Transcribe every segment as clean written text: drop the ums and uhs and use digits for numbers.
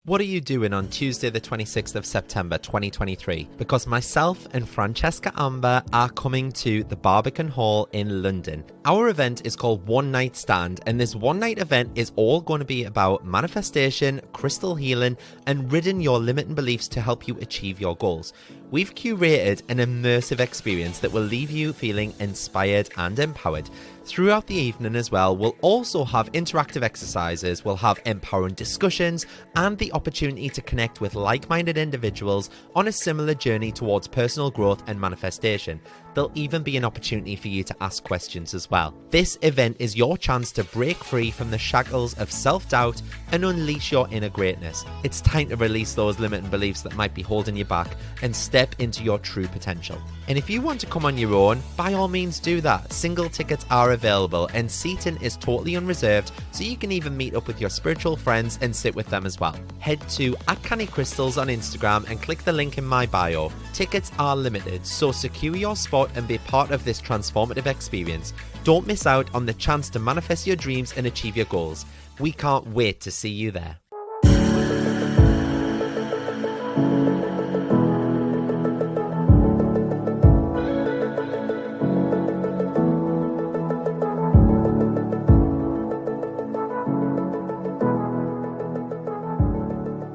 What are you doing on Tuesday the 26th of September 2023? Because myself and Francesca Amber are coming to the Barbican Hall in London. Our event is called One Night Stand, and this one night event is all going to be about manifestation, crystal healing, and ridding your limiting beliefs to help you achieve your goals. We've curated an immersive experience that will leave you feeling inspired and empowered. Throughout the evening as well, we'll also have interactive exercises, we'll have empowering discussions, and the opportunity to connect with like-minded individuals on a similar journey towards personal growth and manifestation. There'll even be an opportunity for you to ask questions as well. This event is your chance to break free from the shackles of self-doubt and unleash your inner greatness. It's time to release those limiting beliefs that might be holding you back and step into your true potential. And if you want to come on your own, by all means do that. Single tickets are available and seating is totally unreserved, so you can even meet up with your spiritual friends and sit with them as well. Head to @CannyCrystals on Instagram and click the link in my bio. Tickets are limited, so secure your spot and be part of this transformative experience. Don't miss out on the chance to manifest your dreams and achieve your goals. We can't wait to see you there.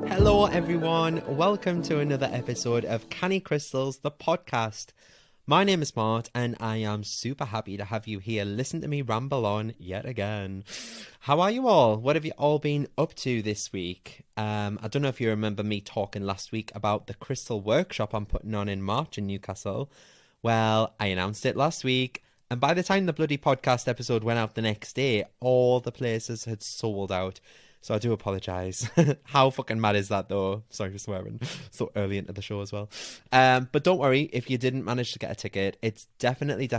Hello everyone, welcome to another episode of Canny Crystals, the podcast. My name is Mart and I am super happy to have you here listen to me ramble on yet again. How are you all? What have you all been up to this week? I don't know if you remember me talking last week about the crystal workshop I'm putting on in March in Newcastle. Well, I announced it last week, and by the time the bloody podcast episode went out the next day, all the places had sold out. So I do apologise. How fucking mad is that though? Sorry for swearing so early into the show as well. But don't worry, if you didn't manage to get a ticket, it's definitely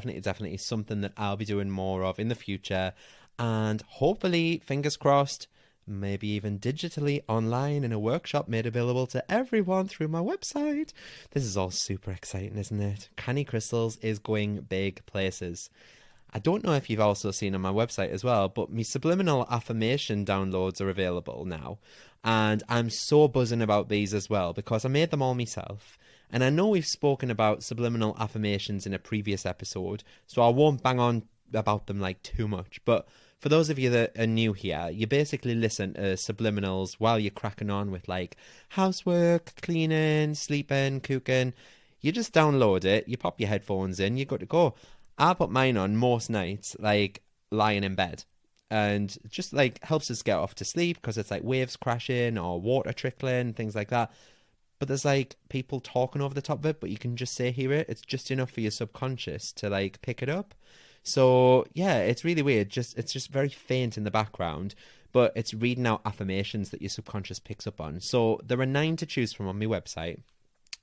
something that I'll be doing more of in the future. And hopefully, fingers crossed, maybe even digitally online in a workshop made available to everyone through my website. This is all super exciting, isn't it? Canny Crystals is going big places. I don't know if you've also seen on my website as well, but my subliminal affirmation downloads are available now. And I'm so buzzing about these as well because I made them all myself. And I know we've spoken about subliminal affirmations in a previous episode, so I won't bang on about them like too much. But for those of you that are new here, you basically listen to subliminals while you're cracking on with like housework, cleaning, sleeping, cooking. You just download it, you pop your headphones in, you're good to go. I put mine on most nights, like lying in bed, and just like helps us get off to sleep because it's like waves crashing or water trickling, things like that. But there's like people talking over the top of it, but you can just hear it. It's just enough for your subconscious to like pick it up. So yeah, it's really weird. It's just very faint in the background, but it's reading out affirmations that your subconscious picks up on. So there are 9 to choose from on my website,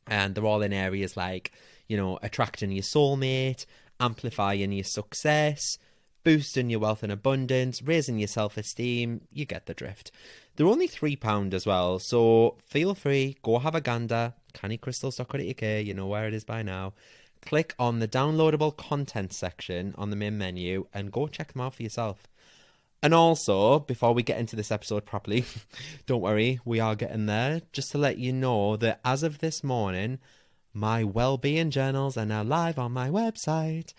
and they're all in areas like, you know, attracting your soulmate, amplifying your success, boosting your wealth and abundance, raising your self-esteem. You get the drift. They're only £3 as well, so feel free, go have a gander. cannycrystals.co.uk, you know where it is by now. Click on the downloadable content section on the main menu and go check them out for yourself. And also, before we get into this episode properly, don't worry, we are getting there. Just to let you know that as of this morning, my well-being journals are now live on my website.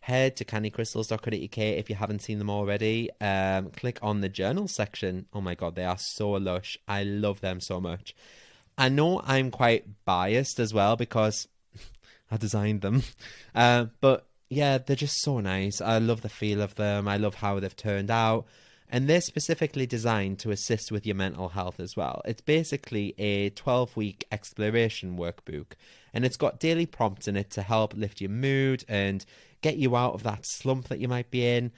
Head to cannycrystals.co.uk if you haven't seen them already. Click on the journal section. Oh my god, they are so lush. I love them so much. I know I'm quite biased as well because I designed them. But yeah, they're just so nice. I love the feel of them. I love how they've turned out. And they're specifically designed to assist with your mental health as well. It's basically a 12-week exploration workbook. And it's got daily prompts in it to help lift your mood and get you out of that slump that you might be in.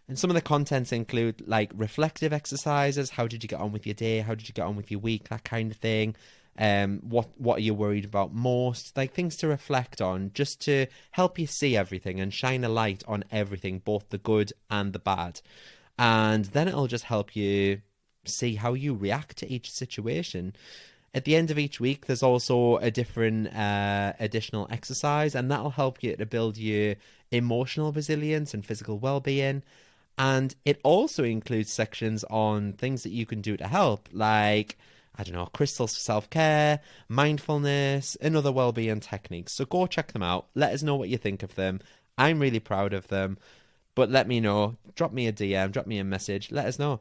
And some of the contents include like reflective exercises. How did you get on with your day? How did you get on with your week? That kind of thing. What are you worried about most? Like things to reflect on, just to help you see everything and shine a light on everything, both the good and the bad. And then it'll just help you see how you react to each situation. At the end of each week, there's also a different additional exercise, and that'll help you to build your emotional resilience and physical well-being. And it also includes sections on things that you can do to help, like I don't know, crystals for self-care, mindfulness, and other well-being techniques. So go check them out. Let us know what you think of them. I'm really proud of them. But let me know. Drop me a DM, drop me a message. Let us know.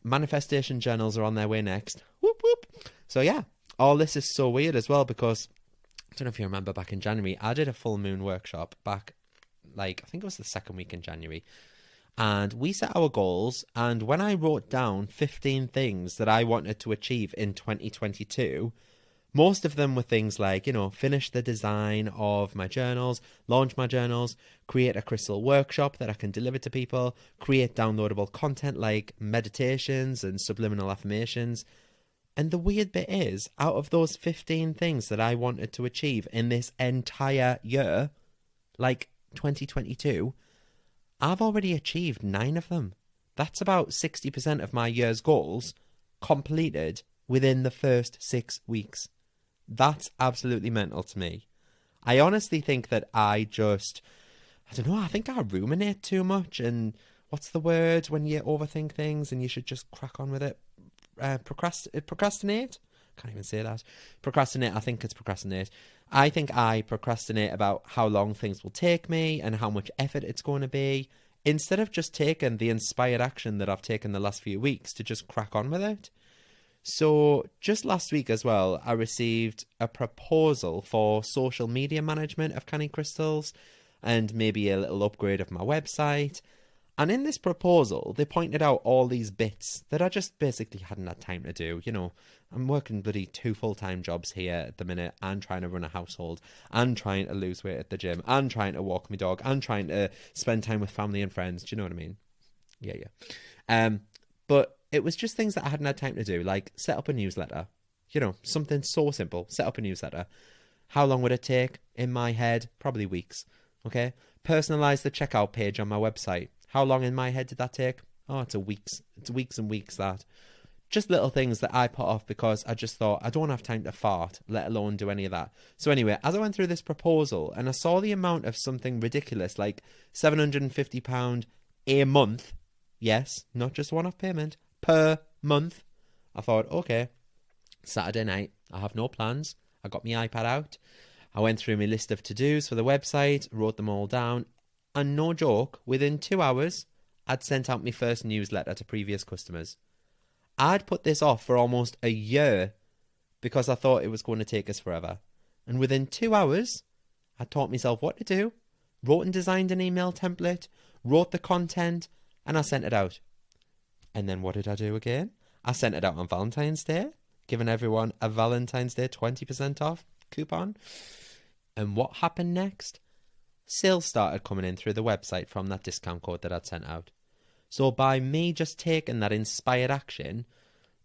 Manifestation journals are on their way next. Whoop, whoop. So yeah, all this is so weird as well because, I don't know if you remember back in January, I did a full moon workshop back, I think it was the second week in January. And we set our goals. And when I wrote down 15 things that I wanted to achieve in 2022, most of them were things like, finish the design of my journals, launch my journals, create a crystal workshop that I can deliver to people, create downloadable content like meditations and subliminal affirmations. And the weird bit is, out of those 15 things that I wanted to achieve in this entire year, 2022, I've already achieved 9 of them. That's about 60% of my year's goals completed within the first 6 weeks. That's absolutely mental to me. I honestly think that I don't know, I think I ruminate too much. And what's the word when you overthink things and you should just crack on with it? Procrastinate? Can't even say that. Procrastinate, I think it's procrastinate. I think I procrastinate about how long things will take me and how much effort it's going to be, instead of just taking the inspired action that I've taken the last few weeks to just crack on with it. So just last week as well, I received a proposal for social media management of Canny Crystals and maybe a little upgrade of my website. And in this proposal, they pointed out all these bits that I just basically hadn't had time to do. I'm working bloody 2 full-time jobs here at the minute and trying to run a household and trying to lose weight at the gym and trying to walk my dog and trying to spend time with family and friends. Do you know what I mean? Yeah. But it was just things that I hadn't had time to do, like set up a newsletter. Something so simple. Set up a newsletter. How long would it take? In my head, probably weeks. Okay? Personalize the checkout page on my website. How long in my head did that take? Oh, it's weeks. It's weeks and weeks, that. Just little things that I put off because I just thought I don't have time to fart, let alone do any of that. So anyway, as I went through this proposal and I saw the amount of something ridiculous like £750 a month, yes, not just one-off payment, per month, I thought, okay, Saturday night, I have no plans. I got my iPad out. I went through my list of to-dos for the website, wrote them all down, and no joke, within 2 hours, I'd sent out my first newsletter to previous customers. I'd put this off for almost a year because I thought it was going to take us forever. And within 2 hours, I taught myself what to do, wrote and designed an email template, wrote the content, and I sent it out. And then what did I do again? I sent it out on Valentine's Day, giving everyone a Valentine's Day 20% off coupon. And what happened next? Sales started coming in through the website from that discount code that I'd sent out. So by me just taking that inspired action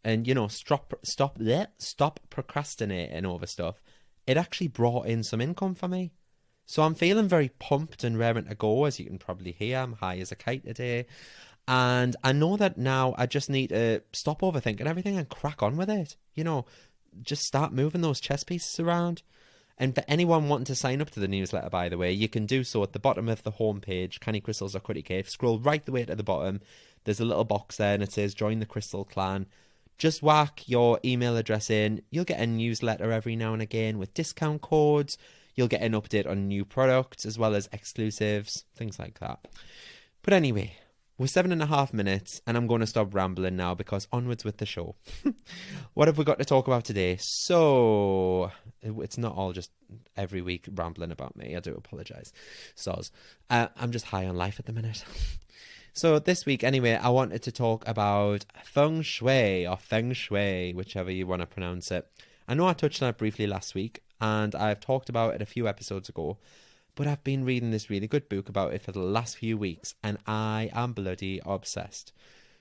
and, stop procrastinating over stuff, it actually brought in some income for me. So I'm feeling very pumped and raring to go, as you can probably hear. I'm high as a kite today. And I know that now I just need to stop overthinking everything and crack on with it. Just start moving those chess pieces around. And for anyone wanting to sign up to the newsletter, by the way, you can do so at the bottom of the homepage, cannycrystals.co.uk. Scroll right the way to the bottom. There's a little box there and it says join the Crystal Clan. Just whack your email address in. You'll get a newsletter every now and again with discount codes. You'll get an update on new products as well as exclusives, things like that. But anyway, we're 7.5 minutes and I'm going to stop rambling now because onwards with the show. What have we got to talk about today? So it's not all just every week rambling about me. I do apologize. Soz. I'm just high on life at the minute. So this week anyway, I wanted to talk about Feng Shui or Feng Shui, whichever you want to pronounce it. I know I touched on it briefly last week and I've talked about it a few episodes ago. But I've been reading this really good book about it for the last few weeks and I am bloody obsessed.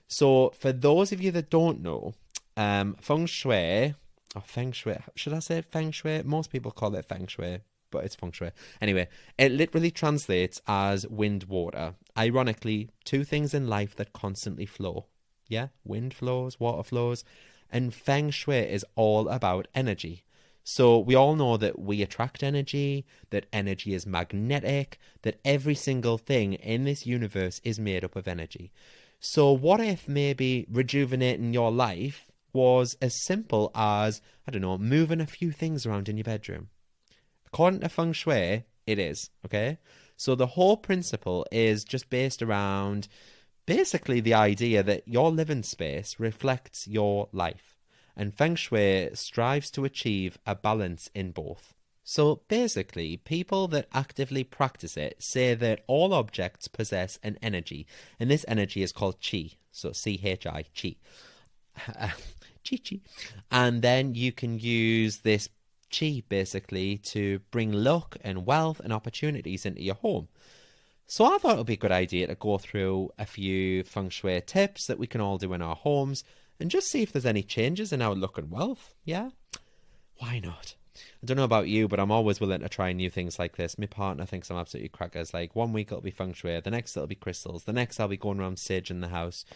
So for those of you that don't know, Feng Shui, or Feng Shui, should I say Feng Shui? Most people call it Feng Shui, but it's Feng Shui. Anyway, it literally translates as wind, water. Ironically, 2 things in life that constantly flow. Yeah, wind flows, water flows. And Feng Shui is all about energy. So we all know that we attract energy, that energy is magnetic, that every single thing in this universe is made up of energy. So what if maybe rejuvenating your life was as simple as, I don't know, moving a few things around in your bedroom. According to Feng Shui, it is, okay? So the whole principle is just based around basically the idea that your living space reflects your life. And Feng Shui strives to achieve a balance in both. So basically, people that actively practice it say that all objects possess an energy, and this energy is called qi. So C-H-I, qi. Chi. And then you can use this qi basically to bring luck and wealth and opportunities into your home. So I thought it would be a good idea to go through a few feng shui tips that we can all do in our homes and just see if there's any changes in our luck and wealth. Yeah? Why not? I don't know about you, but I'm always willing to try new things like this. My partner thinks I'm absolutely crackers. Like, one week it'll be feng shui, the next it'll be crystals, the next I'll be going around saging the house.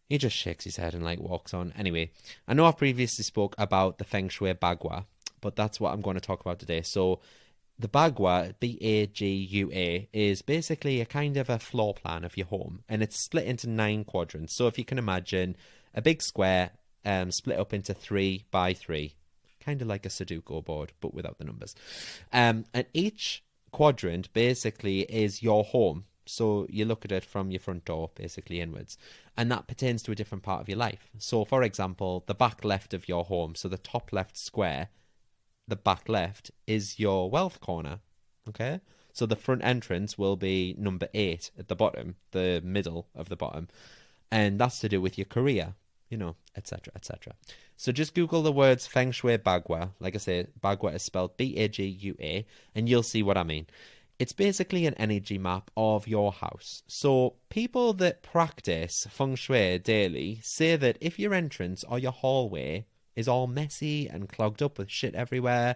He just shakes his head and like walks on. Anyway, I know I previously spoke about the Feng Shui Bagua, but that's what I'm going to talk about today. So the Bagua, B-A-G-U-A, is basically a kind of a floor plan of your home, and it's split into 9 quadrants. So if you can imagine a big square split up into 3 by 3, kind of like a Sudoku board, but without the numbers. And each quadrant basically is your home. So you look at it from your front door, basically inwards, and that pertains to a different part of your life. So, for example, the back left of your home, so the top left square, the back left is your wealth corner, okay? So the front entrance will be number 8 at the bottom, the middle of the bottom, and that's to do with your career, you know, etc., etc. So just Google the words Feng Shui Bagua. Like I say, Bagua is spelled B-A-G-U-A, and you'll see what I mean. It's basically an energy map of your house. So people that practice feng shui daily say that if your entrance or your hallway is all messy and clogged up with shit everywhere,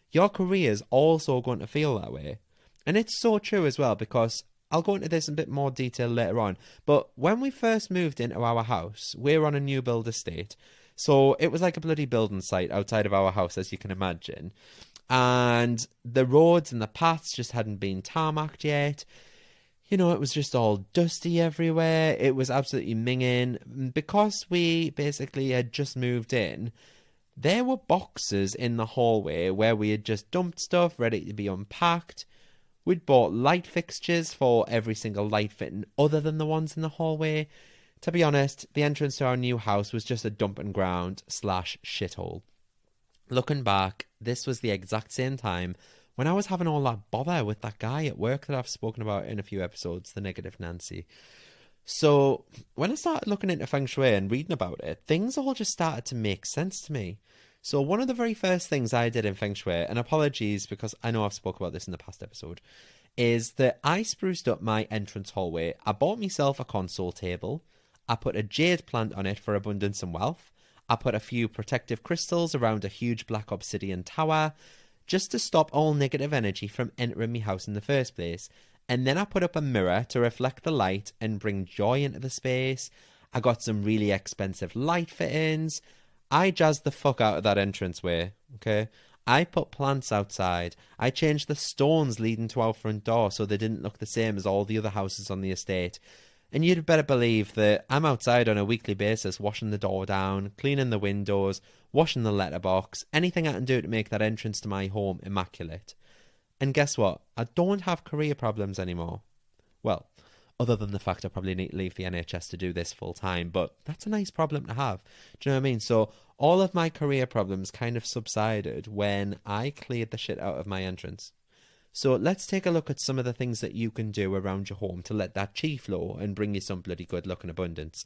your career is also going to feel that way. And it's so true as well, because I'll go into this in a bit more detail later on. But when we first moved into our house, we're on a new build estate. So it was like a bloody building site outside of our house, as you can imagine. And the roads and the paths just hadn't been tarmacked yet. You know, it was just all dusty everywhere. It was absolutely minging. Because we basically had just moved in, there were boxes in the hallway where we had just dumped stuff ready to be unpacked. We'd bought light fixtures for every single light fitting other than the ones in the hallway. To be honest, the entrance to our new house was just a dumping ground / shithole. Looking back, this was the exact same time when I was having all that bother with that guy at work that I've spoken about in a few episodes, the Negative Nancy. So when I started looking into Feng Shui and reading about it, things all just started to make sense to me. So one of the very first things I did in Feng Shui, and apologies because I know I've spoken about this in the past episode, is that I spruced up my entrance hallway. I bought myself a console table. I put a jade plant on it for abundance and wealth. I put a few protective crystals around a huge black obsidian tower, just to stop all negative energy from entering my house in the first place. And then I put up a mirror to reflect the light and bring joy into the space. I got some really expensive light fittings. I jazzed the fuck out of that entranceway, okay? I put plants outside. I changed the stones leading to our front door so they didn't look the same as all the other houses on the estate. And you'd better believe that I'm outside on a weekly basis, washing the door down, cleaning the windows, washing the letterbox, anything I can do to make that entrance to my home immaculate. And guess what? I don't have career problems anymore. Well, other than the fact I probably need to leave the NHS to do this full time, but that's a nice problem to have. Do you know what I mean? So all of my career problems kind of subsided when I cleared the shit out of my entrance. So let's take a look at some of the things that you can do around your home to let that chi flow and bring you some bloody good luck and abundance.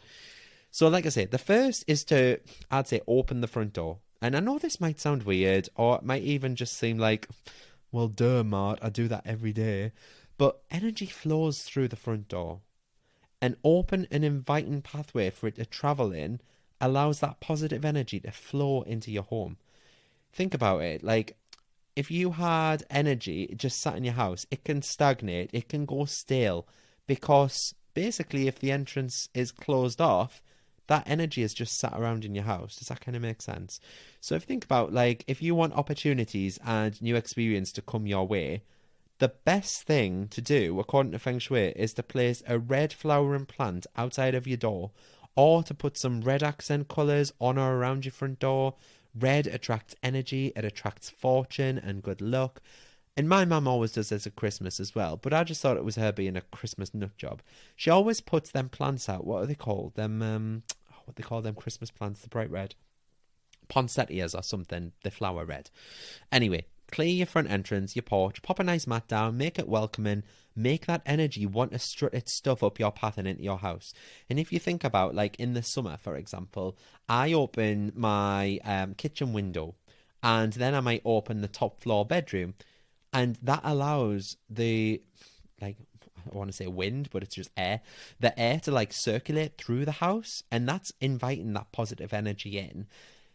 So like I say, the first is to, I'd say, open the front door. And I know this might sound weird, or it might even just seem like, well, duh, Mart, I do that every day. But energy flows through the front door. An open and inviting pathway for it to travel in allows that positive energy to flow into your home. Think about it, like, if you had energy just sat in your house, it can stagnate, it can go stale, because basically if the entrance is closed off, that energy is just sat around in your house. Does that kind of make sense? So if you think about, like, if you want opportunities and new experience to come your way, the best thing to do, according to Feng Shui, is to place a red flowering plant outside of your door or to put some red accent colours on or around your front door. Red attracts energy, it attracts fortune and good luck. And my mum always does this at Christmas as well, but I just thought it was her being a Christmas nut job. She always puts them plants out. What are they called? What they call them Christmas plants, the bright red. Poinsettias or something, they flower red. Anyway, clear your front entrance, your porch, pop a nice mat down, make it welcoming, make that energy want to strut its stuff up your path and into your house. And if you think about, like in the summer, for example, I open my kitchen window and then I might open the top floor bedroom, and that allows the, like, I want to say wind, but it's just air, the air to like circulate through the house, and that's inviting that positive energy in.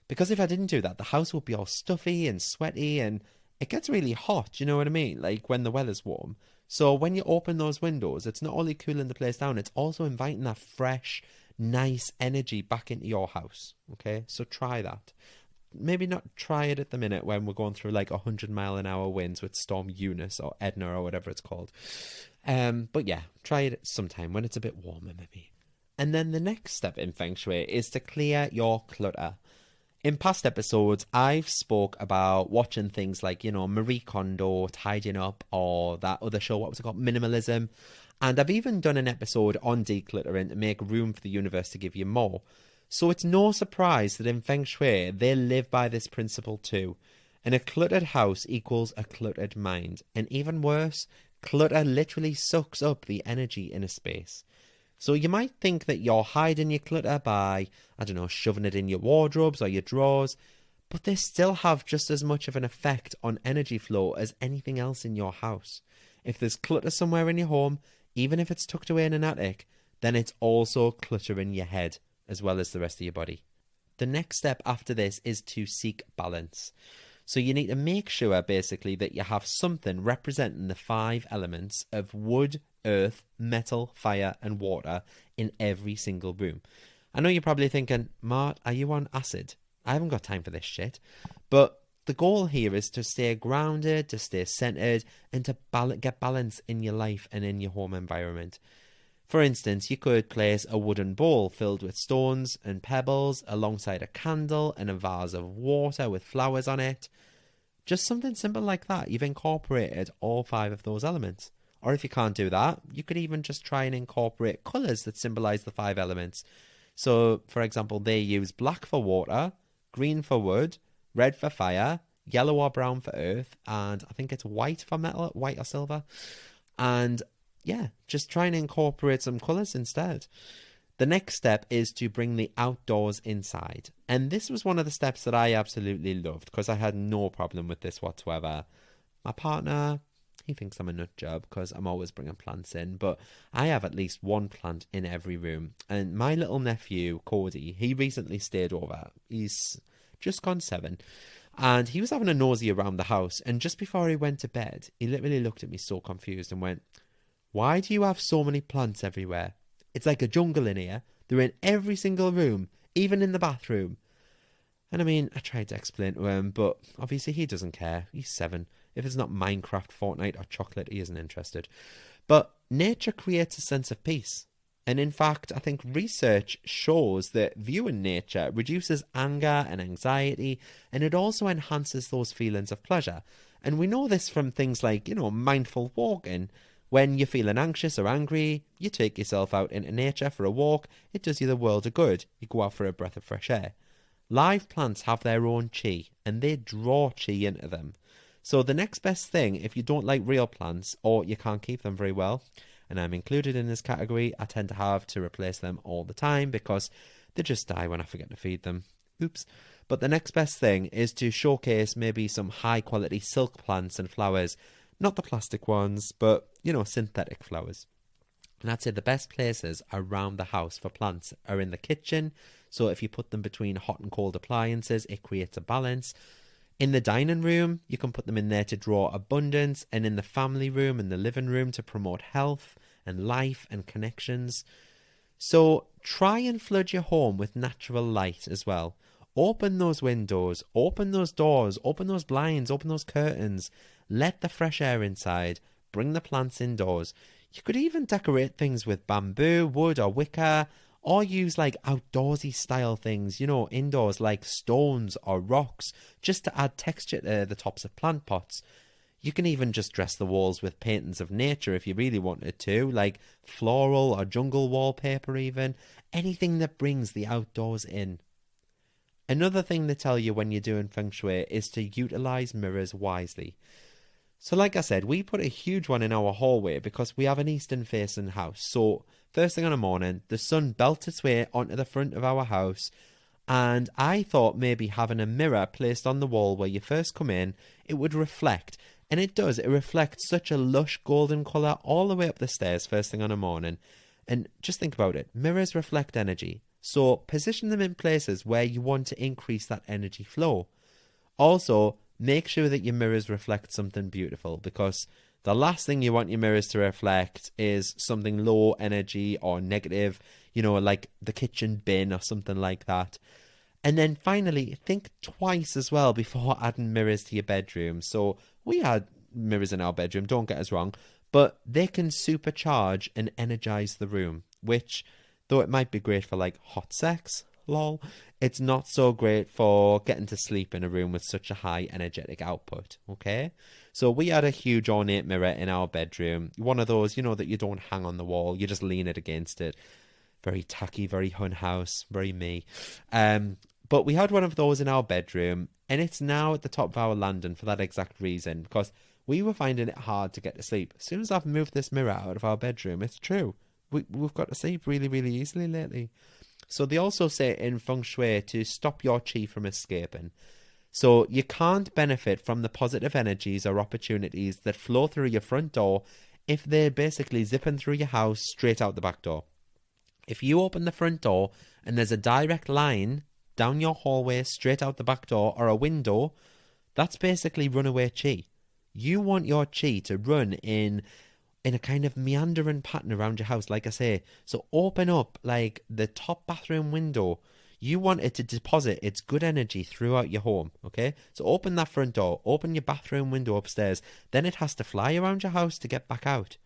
Because if I didn't do that, the house would be all stuffy and sweaty, and it gets really hot, you know what I mean? Like when the weather's warm. So when you open those windows, it's not only cooling the place down, it's also inviting that fresh, nice energy back into your house. Okay, so try that. Maybe not try it at the minute when we're going through like 100-mile-an-hour winds with Storm Eunice or Edna or whatever it's called. But yeah, try it sometime when it's a bit warmer maybe. And then the next step in Feng Shui is to clear your clutter. In past episodes, I've spoke about watching things like, you know, Marie Kondo, tidying up, or that other show, what was it called? Minimalism. And I've even done an episode on decluttering to make room for the universe to give you more. So it's no surprise that in Feng Shui, they live by this principle too. And a cluttered house equals a cluttered mind. And even worse, clutter literally sucks up the energy in a space. So you might think that you're hiding your clutter by, I don't know, shoving it in your wardrobes or your drawers, but they still have just as much of an effect on energy flow as anything else in your house. If there's clutter somewhere in your home, even if it's tucked away in an attic, then it's also clutter in your head, as well as the rest of your body. The next step after this is to seek balance. So you need to make sure basically that you have something representing the 5 elements of wood, earth, metal, fire and water in every single room. I know you're probably thinking, Mart, are you on acid? I haven't got time for this shit. But the goal here is to stay grounded, to stay centered, and to get balance in your life and in your home environment. For instance, you could place a wooden bowl filled with stones and pebbles alongside a candle and a vase of water with flowers on it. Just something simple like that. You've incorporated all 5 of those elements. Or if you can't do that, you could even just try and incorporate colours that symbolise the 5 elements. So, for example, they use black for water, green for wood, red for fire, yellow or brown for earth, and I think it's white for metal, white or silver. And yeah, just try and incorporate some colours instead. The next step is to bring the outdoors inside. And this was one of the steps that I absolutely loved because I had no problem with this whatsoever. My partner, he thinks I'm a nut job because I'm always bringing plants in, but I have at least 1 plant in every room. And my little nephew, Cody, he recently stayed over. He's just gone 7. And he was having a nosy around the house. And just before he went to bed, he literally looked at me so confused and went, "Why do you have so many plants everywhere? It's like a jungle in here. They're in every single room, even in the bathroom." And I mean, I tried to explain to him, but obviously he doesn't care. He's 7. If it's not Minecraft, Fortnite or chocolate, he isn't interested. But nature creates a sense of peace. And in fact, I think research shows that viewing nature reduces anger and anxiety, and it also enhances those feelings of pleasure. And we know this from things like, you know, mindful walking. When you're feeling anxious or angry, you take yourself out into nature for a walk. It does you the world of good. You go out for a breath of fresh air. Live plants have their own chi, and they draw chi into them. So the next best thing, if you don't like real plants or you can't keep them very well, and I'm included in this category, I tend to have to replace them all the time because they just die when I forget to feed them. Oops. But the next best thing is to showcase maybe some high quality silk plants and flowers. Not the plastic ones, but, you know, synthetic flowers. And I'd say the best places around the house for plants are in the kitchen. So if you put them between hot and cold appliances, it creates a balance. In the dining room, you can put them in there to draw abundance. And in the family room and the living room to promote health and life and connections. So try and flood your home with natural light as well. Open those windows, open those doors, open those blinds, open those curtains. Let the fresh air inside. Bring the plants indoors. You could even decorate things with bamboo, wood or wicker, Or use like outdoorsy style things, indoors like stones or rocks, just to add texture to the tops of plant pots. You can even just dress the walls with paintings of nature if you really wanted to, like floral or jungle wallpaper even. Anything that brings the outdoors in. Another thing they tell you when you're doing Feng Shui is to utilize mirrors wisely. So like I said, we put a huge one in our hallway because we have an eastern facing house. So first thing in the morning, the sun belts its way onto the front of our house, and I thought maybe having a mirror placed on the wall where you first come in, it would reflect. And it does. It reflects such a lush golden colour all the way up the stairs first thing on the morning. And just think about it. Mirrors reflect energy. So position them in places where you want to increase that energy flow. Also, make sure that your mirrors reflect something beautiful, because the last thing you want your mirrors to reflect is something low energy or negative, like the kitchen bin or something like that. And then finally, think twice as well before adding mirrors to your bedroom. So we had mirrors in our bedroom, don't get us wrong, but they can supercharge and energize the room, which, though it might be great for like hot sex, lol, it's not so great for getting to sleep in a room with such a high energetic output, okay? So we had a huge ornate mirror in our bedroom. One of those, that you don't hang on the wall, you just lean it against it. Very tacky, very Hun House, very me. But we had one of those in our bedroom, and it's now at the top of our landing for that exact reason, because we were finding it hard to get to sleep. As soon as I've moved this mirror out of our bedroom, it's true. We've got to sleep really, really easily lately. So they also say in Feng Shui to stop your chi from escaping. So you can't benefit from the positive energies or opportunities that flow through your front door if they're basically zipping through your house straight out the back door. If you open the front door and there's a direct line down your hallway straight out the back door or a window, that's basically runaway chi. You want your chi to run in a kind of meandering pattern around your house, like I say. So open up like the top bathroom window. You want it to deposit its good energy throughout your home, okay? So open that front door, open your bathroom window upstairs, then it has to fly around your house to get back out.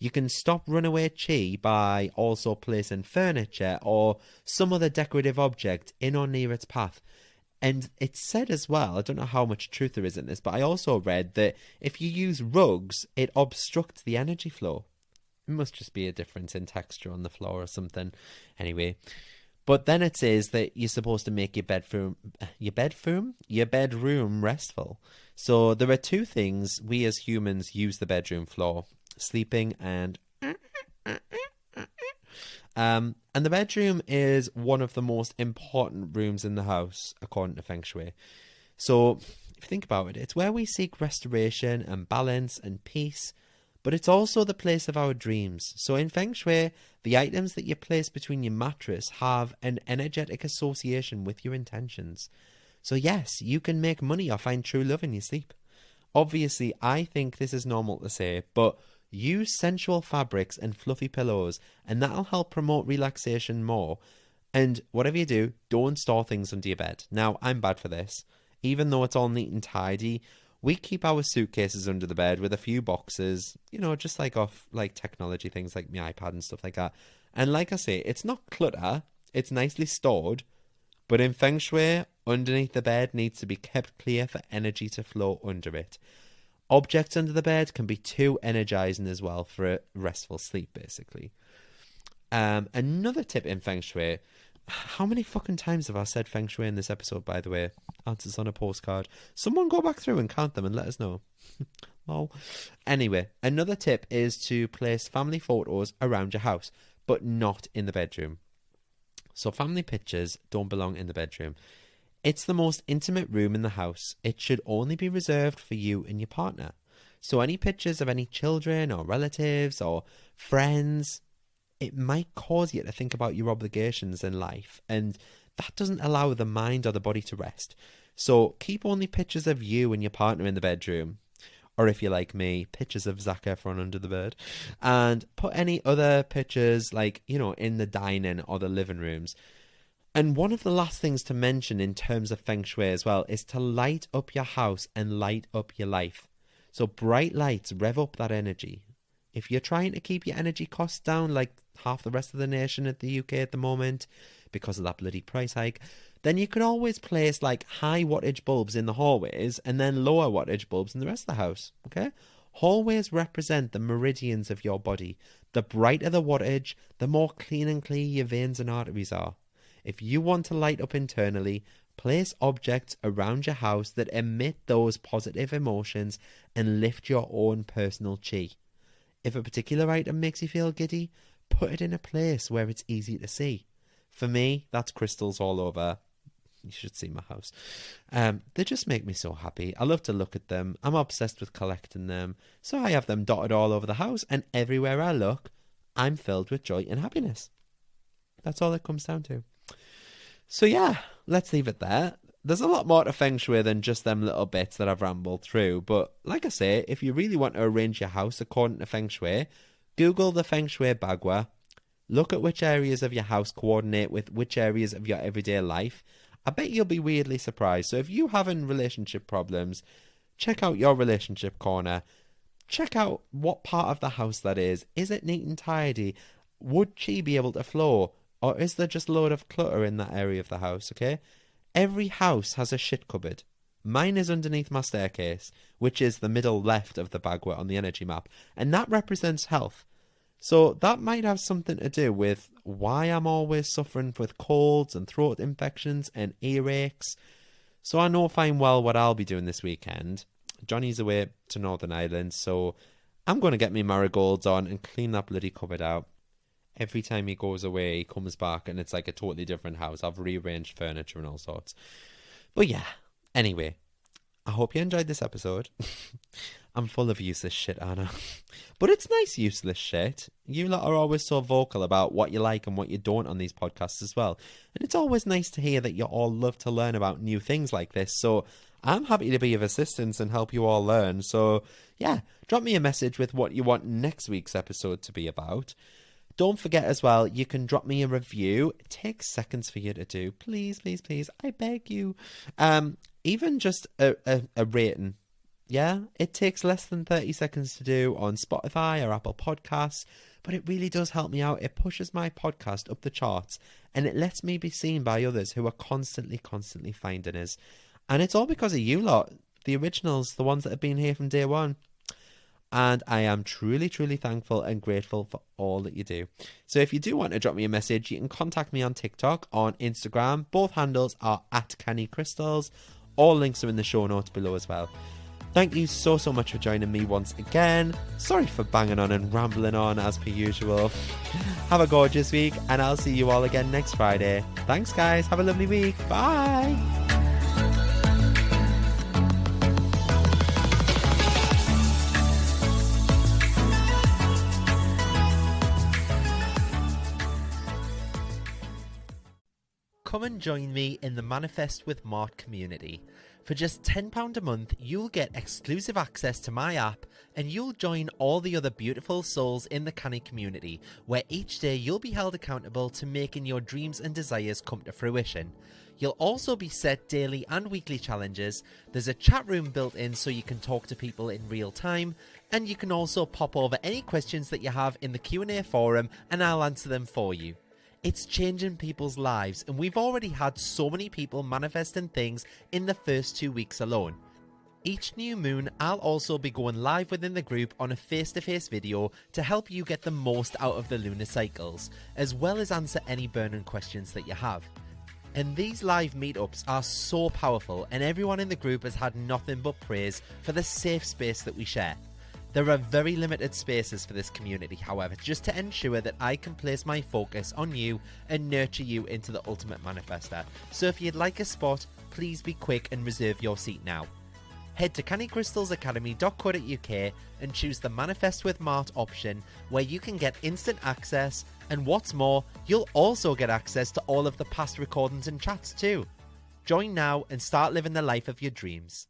You can stop runaway chi by also placing furniture or some other decorative object in or near its path. And it's said as well, I don't know how much truth there is in this, but I also read that if you use rugs, it obstructs the energy flow. It must just be a difference in texture on the floor or something. Anyway, but then it says that you're supposed to make your bedroom restful. So there are two things we as humans use the bedroom for: sleeping and and the bedroom is one of the most important rooms in the house, according to Feng Shui. So, if you think about it, it's where we seek restoration and balance and peace, but it's also the place of our dreams. So in Feng Shui, the items that you place between your mattress have an energetic association with your intentions. So yes, you can make money or find true love in your sleep. Obviously, I think this is normal to say, but use sensual fabrics and fluffy pillows, and that'll help promote relaxation more. And whatever you do, don't store things under your bed. Now, I'm bad for this. Even though it's all neat and tidy, we keep our suitcases under the bed with a few boxes, just like off like technology things like my iPad and stuff like that. And like I say, it's not clutter, it's nicely stored, but in Feng Shui, underneath the bed needs to be kept clear for energy to flow under it. Objects under the bed can be too energizing as well for a restful sleep, basically. Another tip in Feng Shui. How many fucking times have I said Feng Shui in this episode, by the way? Answers on a postcard. Someone go back through and count them and let us know. Lol. Anyway, another tip is to place family photos around your house, but not in the bedroom. So family pictures don't belong in the bedroom. It's the most intimate room in the house. It should only be reserved for you and your partner. So any pictures of any children or relatives or friends, it might cause you to think about your obligations in life, and that doesn't allow the mind or the body to rest. So keep only pictures of you and your partner in the bedroom, or if you're like me, pictures of Zac Efron under the bed, and put any other pictures in the dining or the living rooms. And one of the last things to mention in terms of Feng Shui as well is to light up your house and light up your life. So bright lights rev up that energy. If you're trying to keep your energy costs down, like half the rest of the nation at the UK at the moment because of that bloody price hike, then you could always place like high wattage bulbs in the hallways and then lower wattage bulbs in the rest of the house, okay? Hallways represent the meridians of your body. The brighter the wattage, the more clean and clear your veins and arteries are. If you want to light up internally, place objects around your house that emit those positive emotions and lift your own personal chi. If a particular item makes you feel giddy, put it in a place where it's easy to see. For me, that's crystals all over. You should see my house. They just make me so happy. I love to look at them. I'm obsessed with collecting them. So I have them dotted all over the house, and everywhere I look, I'm filled with joy and happiness. That's all it comes down to. So yeah, let's leave it there. There's a lot more to Feng Shui than just them little bits that I've rambled through. But like I say, if you really want to arrange your house according to Feng Shui, Google the Feng Shui Bagua. Look at which areas of your house coordinate with which areas of your everyday life. I bet you'll be weirdly surprised. So if you're having relationship problems, check out your relationship corner. Check out what part of the house that is. Is it neat and tidy? Would chi be able to flow? Or is there just a load of clutter in that area of the house, okay? Every house has a shit cupboard. Mine is underneath my staircase, which is the middle left of the Bagua on the energy map. And that represents health. So that might have something to do with why I'm always suffering with colds and throat infections and earaches. So I know fine well what I'll be doing this weekend. Johnny's away to Northern Ireland, so I'm going to get me marigolds on and clean that bloody cupboard out. Every time he goes away, he comes back and it's like a totally different house. I've rearranged furniture and all sorts. But yeah, anyway, I hope you enjoyed this episode. I'm full of useless shit, Anna. But it's nice useless shit. You lot are always so vocal about what you like and what you don't on these podcasts as well. And it's always nice to hear that you all love to learn about new things like this. So I'm happy to be of assistance and help you all learn. So yeah, drop me a message with what you want next week's episode to be about. Don't forget as well, you can drop me a review. It takes seconds for you to do. Please, please, please. I beg you. Even just a rating. Yeah, it takes less than 30 seconds to do on Spotify or Apple Podcasts, but it really does help me out. It pushes my podcast up the charts and it lets me be seen by others who are constantly finding us. And it's all because of you lot, the originals, the ones that have been here from day one. And I am truly thankful and grateful for all that you do. So if you do want to drop me a message, you can contact me on TikTok, on Instagram. Both handles are @CannyCrystals. All links are in the show notes below as well. Thank you so much for joining me once again. Sorry for banging on and rambling on as per usual. Have a gorgeous week and I'll see you all again next Friday. Thanks guys. Have a lovely week. Bye. Come and join me in the Manifest with Mart community. For just £10 a month, you'll get exclusive access to my app and you'll join all the other beautiful souls in the Canny community, where each day you'll be held accountable to making your dreams and desires come to fruition. You'll also be set daily and weekly challenges. There's a chat room built in so you can talk to people in real time, and you can also pop over any questions that you have in the Q&A forum and I'll answer them for you. It's changing people's lives, and we've already had so many people manifesting things in the first 2 weeks alone. Each new moon, I'll also be going live within the group on a face-to-face video to help you get the most out of the lunar cycles, as well as answer any burning questions that you have. And these live meetups are so powerful, and everyone in the group has had nothing but praise for the safe space that we share. There are very limited spaces for this community, however, just to ensure that I can place my focus on you and nurture you into the ultimate manifester. So if you'd like a spot, please be quick and reserve your seat now. Head to cannycrystalsacademy.co.uk and choose the Manifest with Mart option, where you can get instant access, and what's more, you'll also get access to all of the past recordings and chats too. Join now and start living the life of your dreams.